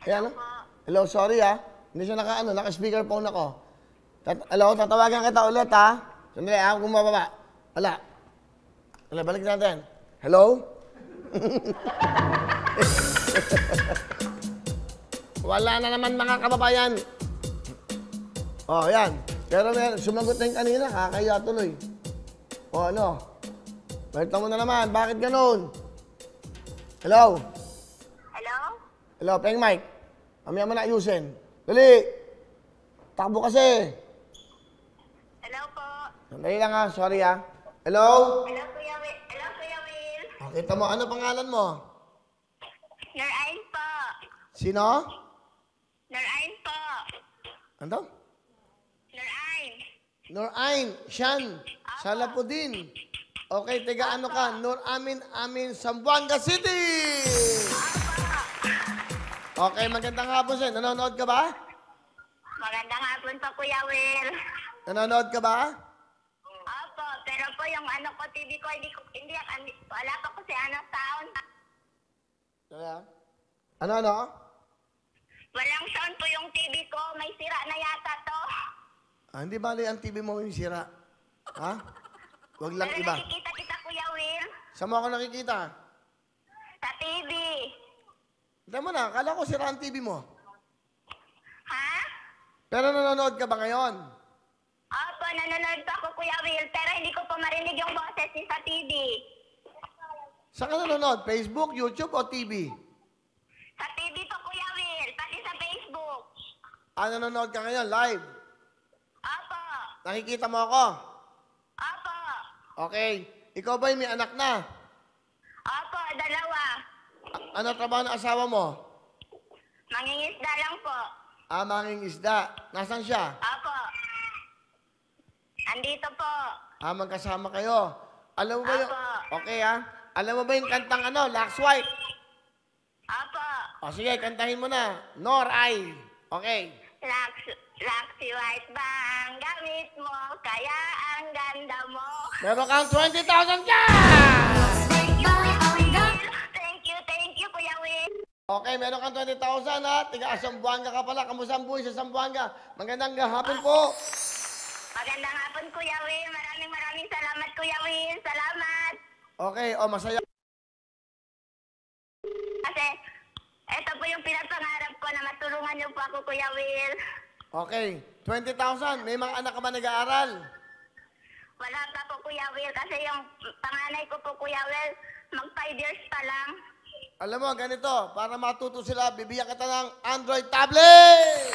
Ayan, hello, sorry Hindi siya naka-speakerphone ako. Hello, tatawagan kita ulit Sandali kung mababa. Wala, balik natin. Hello? Wala na naman mga kababayan. Oh, yan. Pero sumagot na yung kanina, kakaya tuloy. O ano? Balita mo na naman, bakit ganun? Hello? Hello? Hello, Peng Mike. Mamaya mo na ayusin. Dali! Takbo kasi. Hello po. Sandali lang sorry Hello? Hello, Kuya Will. Hello, Kuya Will. Kita mo, ano pangalan mo? Narain po. Sino? Narain po. Ano? Narain. Norain, Shan, Salapudin. Okay, tiga ano ka? Amin, Zamboanga City! Okay, magandang hapon sa'yo. Nanonood ka ba? Magandang hapon po, Kuya Will. Nanonood ka ba? Opo, pero po yung TV ko, wala pa kasi sound. Ano? Walang sound po yung TV ko, may sira na yata to. Hindi bali ang TV mo yung sira. Huwag lang Pero iba. nakikita kita, Kuya Will. Saan mo ako nakikita? Sa TV. Hindi mo na, akala ko sira ang TV mo. Ha? Pero nanonood ka ba ngayon? Opo, nanonood pa ako, Kuya Will, pero hindi ko pa marinig yung boses niya sa TV. Saan ka nanonood? Facebook, YouTube o TV? Sa TV po, Kuya Will, pati sa Facebook. Nanonood ka ngayon, live? Opo. Nakikita mo ako? Opo. Okay. Ikaw ba'y may anak na? Opo, dalawa. Ano trabaho ng asawa mo? Mangingisda lang po. Manging isda. Nasaan siya? Opo. Andito po. Magkasama kayo. Alam mo ba yung... Apo. Okay Alam mo ba yung kantang Lax White? Opo. O sige, kantahin mo na. Noray. Okay. Laxi White ba ang gamit mo? Kaya ang ganda mo. Meron kang 20,000 cash! Thank you, Kuya Will. Okay, meron kang 20,000 Tiga Zamboanga ka pala. Kamusta ang buhay sa Zamboanga? Magandang hapon po. Magandang hapon, Kuya Will. Maraming salamat, Kuya Will. Salamat. Okay, masaya. Kasi, ito po yung pinapangarap ko na matulungan niyo po ako, Kuya Will. Okay, 20,000. May mga anak ka ba nag-aaral? Wala pa po, Kuya Will. Kasi yung panganay ko po, Kuya Will, mag 5 years pa lang. Alam mo, ganito, para matuto sila, bibigyan kita ng Android tablet!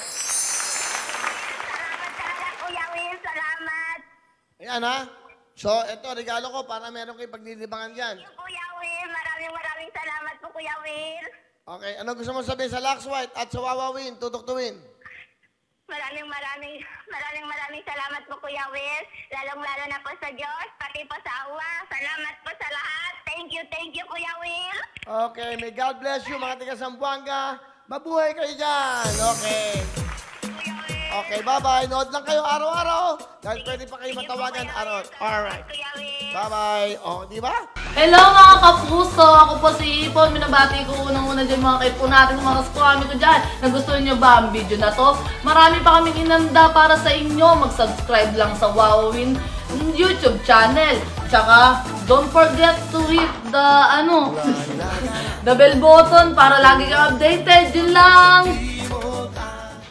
Salamat talaga, Kuya Will. Salamat. Ayan So, ito, regalo ko para meron kayo paglilibangan dyan. Thank you, Kuya Will. Maraming salamat po, Kuya Will. Okay, ano gusto mo sabihin sa Lax White at sa Wawawin, Tutok-tuwin? Maraming salamat po, Kuya Will. Lalong-lalo na po sa Diyos, pati po sa awa. Salamat po sa lahat. Thank you, Kuya Will. Okay, may God bless you, mga taga Zamboanga. Mabuhay kayo dyan. Okay. Kuya Will. Okay, bye-bye. Nood lang kayo araw-araw. Dahil pwede pa kayo matawagan araw. Alright. Kuya Will. Bye-bye. Di ba? Hello mga kapuso! Ako po si Ipon. Minabati ko unang-una dyan mga kaipo natin, mga kaskwami ko dyan. Nagustuhan nyo ba ang video na to? Marami pa kaming inanda para sa inyo. Mag-subscribe lang sa Wowin YouTube channel. Tsaka, don't forget to hit the, the bell button para lagi kang updated. Yun lang!